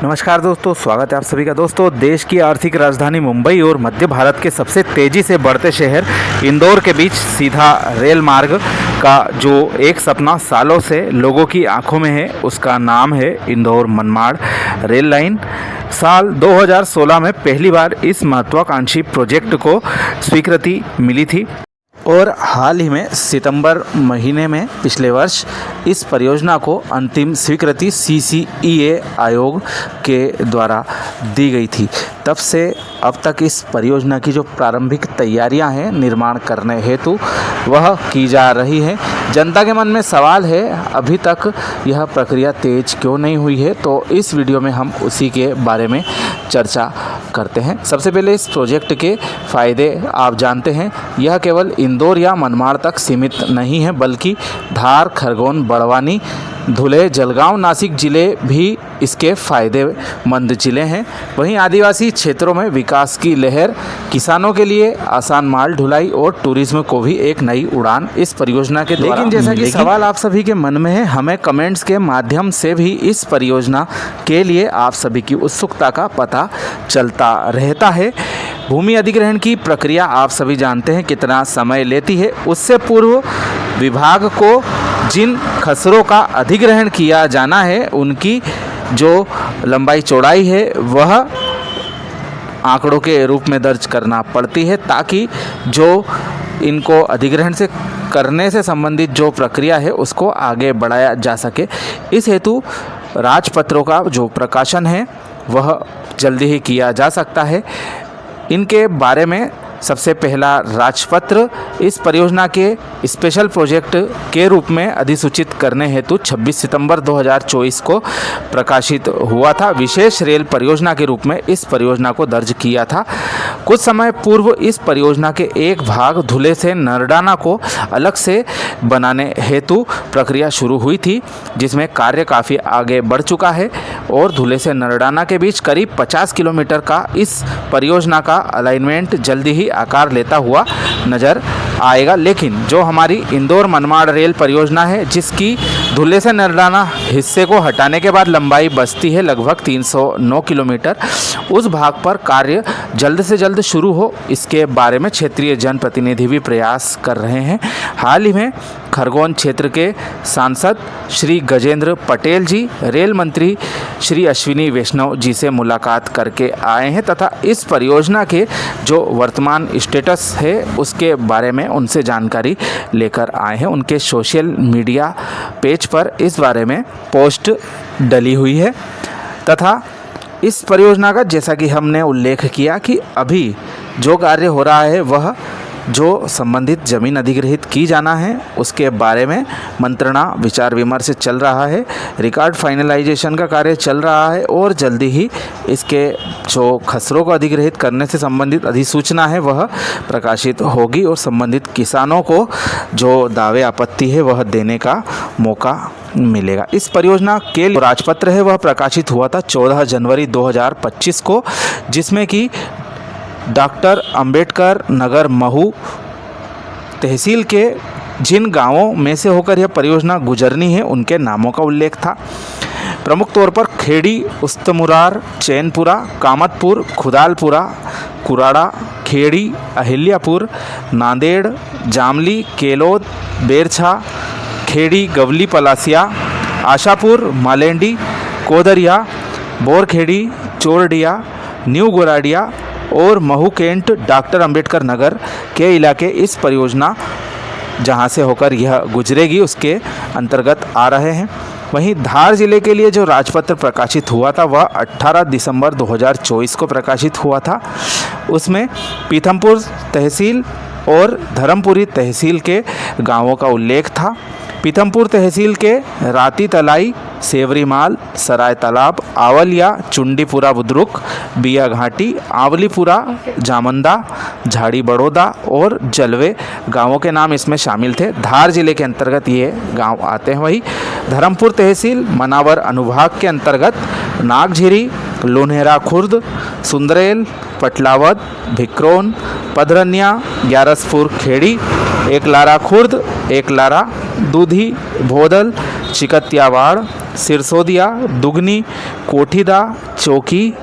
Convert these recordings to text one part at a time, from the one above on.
नमस्कार दोस्तों, स्वागत है आप सभी का। दोस्तों, देश की आर्थिक राजधानी मुंबई और मध्य भारत के सबसे तेज़ी से बढ़ते शहर इंदौर के बीच सीधा रेल मार्ग का जो एक सपना सालों से लोगों की आंखों में है, उसका नाम है इंदौर मनमाड़ रेल लाइन। साल 2016 में पहली बार इस महत्वाकांक्षी प्रोजेक्ट को स्वीकृति मिली थी और हाल ही में सितंबर महीने में पिछले वर्ष इस परियोजना को अंतिम स्वीकृति CCEA आयोग के द्वारा दी गई थी। तब से अब तक इस परियोजना की जो प्रारंभिक तैयारियां हैं निर्माण करने हेतु वह की जा रही हैं। जनता के मन में सवाल है, अभी तक यह प्रक्रिया तेज क्यों नहीं हुई है? तो इस वीडियो में हम उसी के बारे में चर्चा करते हैं। सबसे पहले इस प्रोजेक्ट के फ़ायदे आप जानते हैं। यह केवल इंदौर या मनमाड़ तक सीमित नहीं है, बल्कि धार, खरगोन, बड़वानी, धुले, जलगांव, नासिक ज़िले भी इसके फ़ायदेमंद ज़िले हैं। वहीं आदिवासी क्षेत्रों में विकास की लहर, किसानों के लिए आसान माल ढुलाई और टूरिज्म को भी एक नई उड़ान इस परियोजना के द्वारा। लेकिन जैसा कि सवाल आप सभी के मन में है, हमें कमेंट्स के माध्यम से भी इस परियोजना के लिए आप सभी की उत्सुकता का पता चलता रहता है। भूमि अधिग्रहण की प्रक्रिया आप सभी जानते हैं कितना समय लेती है। उससे पूर्व विभाग को जिन खसरों का अधिग्रहण किया जाना है, उनकी जो लंबाई चौड़ाई है वह आंकड़ों के रूप में दर्ज करना पड़ती है, ताकि जो इनको अधिग्रहण से करने से संबंधित जो प्रक्रिया है उसको आगे बढ़ाया जा सके। इस हेतु राजपत्रों का जो प्रकाशन है वह जल्दी ही किया जा सकता है। इनके बारे में सबसे पहला राजपत्र इस परियोजना के स्पेशल प्रोजेक्ट के रूप में अधिसूचित करने हेतु 26 सितंबर 2024 को प्रकाशित हुआ था। विशेष रेल परियोजना के रूप में इस परियोजना को दर्ज किया था। कुछ समय पूर्व इस परियोजना के एक भाग धुले से नरडाना को अलग से बनाने हेतु प्रक्रिया शुरू हुई थी, जिसमें कार्य काफ़ी आगे बढ़ चुका है और धुले से नरडाना के बीच करीब 50 किलोमीटर का इस परियोजना का अलाइनमेंट जल्दी ही आकार लेता हुआ नज़र आएगा। लेकिन जो हमारी इंदौर मनमाड़ रेल परियोजना है, जिसकी धुले से नरडाना हिस्से को हटाने के बाद लंबाई बचती है लगभग 309 किलोमीटर, उस भाग पर कार्य जल्द से जल्द शुरू हो, इसके बारे में क्षेत्रीय जनप्रतिनिधि भी प्रयास कर रहे हैं। हाल ही में खरगोन क्षेत्र के सांसद श्री गजेंद्र पटेल जी रेल मंत्री श्री अश्विनी वैष्णव जी से मुलाकात करके आए हैं तथा इस परियोजना के जो वर्तमान स्टेटस है उसके बारे में उनसे जानकारी लेकर आए हैं। उनके सोशल मीडिया पेज पर इस बारे में पोस्ट डली हुई है तथा इस परियोजना का, जैसा कि हमने उल्लेख किया कि अभी जो कार्य हो रहा है वह जो संबंधित ज़मीन अधिग्रहित की जाना है उसके बारे में मंत्रणा विचार विमर्श चल रहा है। रिकॉर्ड फाइनलाइजेशन का कार्य चल रहा है और जल्दी ही इसके जो खसरों को अधिग्रहित करने से संबंधित अधिसूचना है वह प्रकाशित होगी और संबंधित किसानों को जो दावे आपत्ति है वह देने का मौका मिलेगा। इस परियोजना के राजपत्र है वह प्रकाशित हुआ था 14 जनवरी 2025 को, जिसमें कि डॉक्टर अंबेडकर नगर महू तहसील के जिन गांवों में से होकर यह परियोजना गुजरनी है उनके नामों का उल्लेख था। प्रमुख तौर पर खेड़ी, उस्तमुरार, चैनपुरा, कामतपुर, खुदालपुरा, कुराड़ा, खेड़ी, अहिल्यापुर, नांदेड़, जामली, केलोद, बेरछा, खेड़ी, गवली पलासिया, आशापुर, मालेंडी, कोदरिया, बोरखेड़ी, चोरडिया, न्यू गोराडिया और महू कैंट डॉक्टर अंबेडकर नगर के इलाके इस परियोजना जहां से होकर यह गुजरेगी उसके अंतर्गत आ रहे हैं। वहीं धार जिले के लिए जो राजपत्र प्रकाशित हुआ था वह 18 दिसंबर 2024 को प्रकाशित हुआ था। उसमें पीथमपुर तहसील और धर्मपुरी तहसील के गांवों का उल्लेख था। पीथमपुर तहसील के राती तलाई, सेवरीमाल, सराय तालाब, आवलिया, चुंडीपुरा बुद्रुक, बिया घाटी, आवलीपुरा, जामंदा, झाड़ी बड़ौदा और जलवे गांवों के नाम इसमें शामिल थे। धार जिले के अंतर्गत ये गांव आते हैं। वही धर्मपुर तहसील मनावर अनुभाग के अंतर्गत नागझिरी, लोन्हेरा खुर्द, सुंदरेल, पटलावद, भिक्रोन, पधरनिया, ग्यारसपुर खेड़ी, एकलारा खुर्द, एकलारा, दूधी, भोदल, चिकतियावाड़, सिरसोदिया, दुगनी, कोठीदा, चौकी,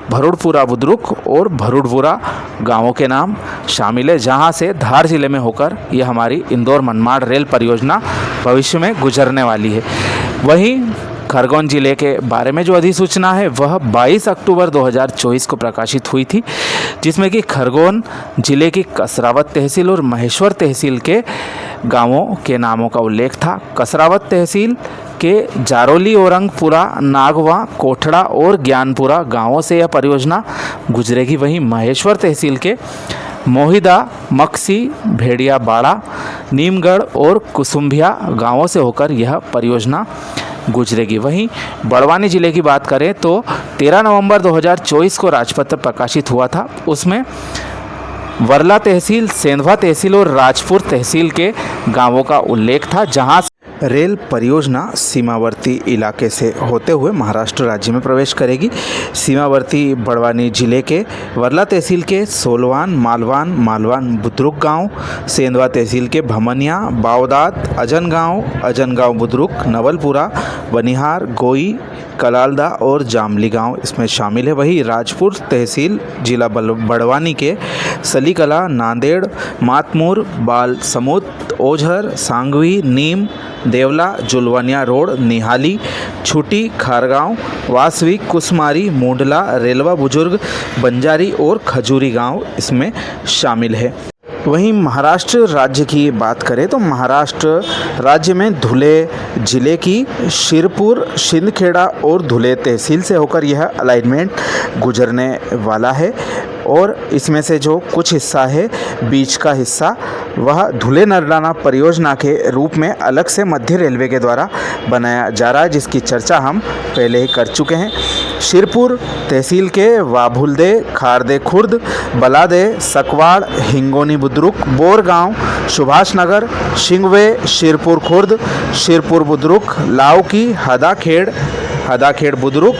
भरुड़पुरा बुद्रुक और भरुड़पुरा गांवों के नाम शामिल है, जहां से धार जिले में होकर यह हमारी इंदौर मनमाड़ रेल परियोजना भविष्य में गुजरने वाली है। वहीं खरगोन जिले के बारे में जो अधिसूचना है वह 22 अक्टूबर 2024 को प्रकाशित हुई थी, जिसमें कि खरगोन जिले की कसरावत तहसील और महेश्वर तहसील के गांवों के नामों का उल्लेख था। कसरावत तहसील के जारोली, औरंगपुरा, नागवा, कोठड़ा और ज्ञानपुरा गांवों से यह परियोजना गुजरेगी। वहीं महेश्वर तहसील के मोहिदा, मक्सी, भेड़िया बाड़ा, नीमगढ़ और कुसुम्भिया गांवों से होकर यह परियोजना गुजरेगी। वहीं बड़वानी ज़िले की बात करें तो 13 नवंबर 2024 को राजपत्र प्रकाशित हुआ था। उसमें वर्ला तहसील, सेंधवा तहसील और राजपुर तहसील के गांवों का उल्लेख था, जहां रेल परियोजना सीमावर्ती इलाके से होते हुए महाराष्ट्र राज्य में प्रवेश करेगी। सीमावर्ती बड़वानी जिले के वर्ला तहसील के सोलवान, मालवान बुद्रुक गांव, सेंधवा तहसील के भमनिया, बावदात, अजनगांव बुद्रुक, नवलपुरा, बनिहार, गोई, कलालदा और जामली गांव इसमें शामिल है। वहीं राजपुर तहसील जिला बड़वानी के सलीकला, नांदेड़, मातमूर, बालसमुद, ओझर, सांगवी, नीम, देवला, जुलवनिया रोड, निहाली, छुटी, खारगांव, वासवी, कुसमारी, मुंडला, रेलवा बुजुर्ग, बंजारी और खजूरी गांव इसमें शामिल है। वहीं महाराष्ट्र राज्य की बात करें तो महाराष्ट्र राज्य में धुले जिले की शिरपुर, शिंदखेड़ा और धुले तहसील से होकर यह अलाइनमेंट गुजरने वाला है, और इसमें से जो कुछ हिस्सा है, बीच का हिस्सा, वह धुले नरडाना परियोजना के रूप में अलग से मध्य रेलवे के द्वारा बनाया जा रहा है, जिसकी चर्चा हम पहले ही कर चुके हैं। शिरपुर तहसील के वाभुलदे, खारदे खुर्द, बलादे, सकवाड़, हिंगोनी बुद्रुक, बोरगांव, सुभाष नगर, शिंगवे, शिरपुर खुर्द, शिरपुर बुद्रुक, लावकी, हदाखेड़ बुद्रुक,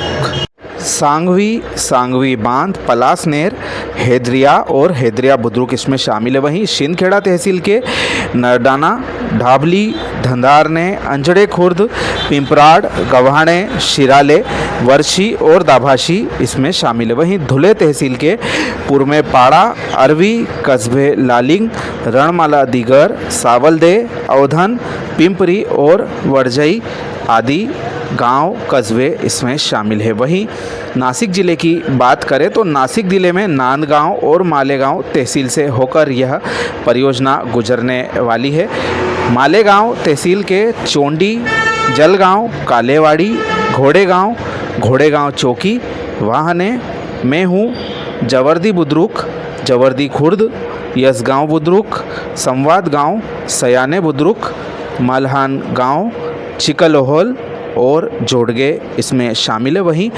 सांगवी बांध, पलासनेर, हैदरिया और हैदरिया बुद्रुक इसमें शामिल है। वहीं शिंदखेड़ा तहसील के नरडाना, ढाबली, धंधारने, अंजड़े खुर्द, पिंपराड़, गव्हाणे, शिराले, वर्षी और दाभाशी इसमें शामिल है। वहीं धुले तहसील के पुरमे पाड़ा, अरवी, कस्बे लालिंग, रणमाला दिगर, सावलदे, अवधन, पिंपरी और वड़जई आदि गांव कस्बे इसमें शामिल है। वहीं नासिक ज़िले की बात करें तो नासिक ज़िले में नांदगांव और मालेगांव तहसील से होकर यह परियोजना गुजरने वाली है। मालेगांव तहसील के चोंडी, जलगांव, कालेवाड़ी, घोड़ेगांव चौकी, वाहने, मेहू, जवर्दी बुद्रुक, जवर्दी खुर्द, यसगांव बुद्रुक, संवाद गांव, सयाने बुद्रुक, मलहान गांव, चिकलोहोल और जोड़गे इसमें शामिल है। वहीं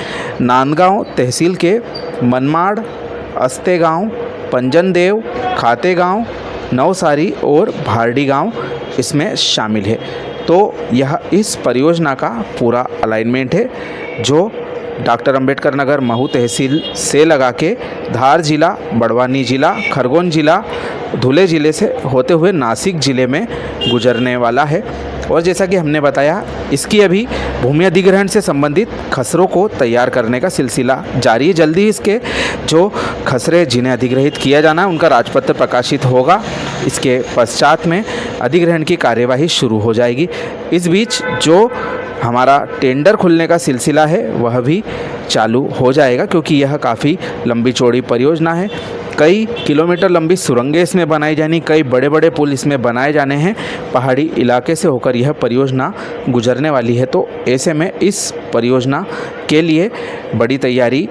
नांदगांव तहसील के मनमाड़, अस्ते गांव, पंजनदेव, खाते गांव, नवसारी और भारडी गांव इसमें शामिल है। तो यह इस परियोजना का पूरा अलाइनमेंट है, जो डॉक्टर अंबेडकर नगर महू तहसील से लगा के धार जिला, बड़वानी जिला, खरगोन जिला, धुले ज़िले से होते हुए नासिक ज़िले में गुजरने वाला है। और जैसा कि हमने बताया, इसकी अभी भूमि अधिग्रहण से संबंधित खसरों को तैयार करने का सिलसिला जारी है। जल्दी ही इसके जो खसरे जिन्हें अधिग्रहित किया जाना है उनका राजपत्र प्रकाशित होगा। इसके पश्चात में अधिग्रहण की कार्यवाही शुरू हो जाएगी। इस बीच जो हमारा टेंडर खुलने का सिलसिला है वह भी चालू हो जाएगा, क्योंकि यह काफ़ी लंबी चौड़ी परियोजना है। कई किलोमीटर लंबी सुरंगें इसमें बनाई जानी, कई बड़े बड़े पुल इसमें बनाए जाने हैं। पहाड़ी इलाके से होकर यह परियोजना गुजरने वाली है, तो ऐसे में इस परियोजना के लिए बड़ी तैयारी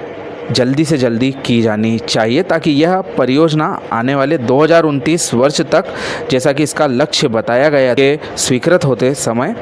जल्दी से जल्दी की जानी चाहिए, ताकि यह परियोजना आने वाले 2029 वर्ष तक, जैसा कि इसका लक्ष्य बताया गया है, स्वीकृत होते समय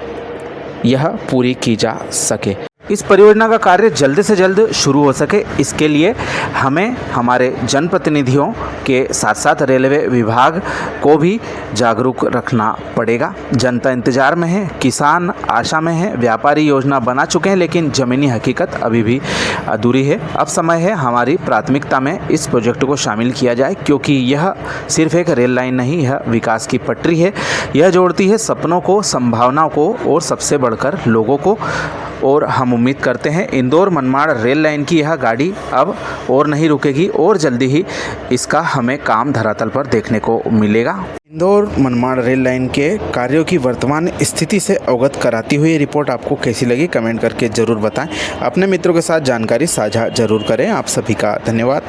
यह पूरी की जा सके। इस परियोजना का कार्य जल्द से जल्द शुरू हो सके, इसके लिए हमें हमारे जनप्रतिनिधियों के साथ साथ रेलवे विभाग को भी जागरूक रखना पड़ेगा। जनता इंतज़ार में है, किसान आशा में है, व्यापारी योजना बना चुके हैं, लेकिन ज़मीनी हकीकत अभी भी अधूरी है। अब समय है हमारी प्राथमिकता में इस प्रोजेक्ट को शामिल किया जाए, क्योंकि यह सिर्फ एक रेल लाइन नहीं, यह विकास की पटरी है। यह जोड़ती है सपनों को, संभावनाओं को और सबसे बढ़कर लोगों को, और हम उम्मीद करते हैं इंदौर मनमाड़ रेल लाइन की यह गाड़ी अब और नहीं रुकेगी और जल्दी ही इसका हमें काम धरातल पर देखने को मिलेगा। इंदौर मनमाड़ रेल लाइन के कार्यों की वर्तमान स्थिति से अवगत कराती हुई रिपोर्ट आपको कैसी लगी कमेंट करके ज़रूर बताएं। अपने मित्रों के साथ जानकारी साझा जरूर करें। आप सभी का धन्यवाद।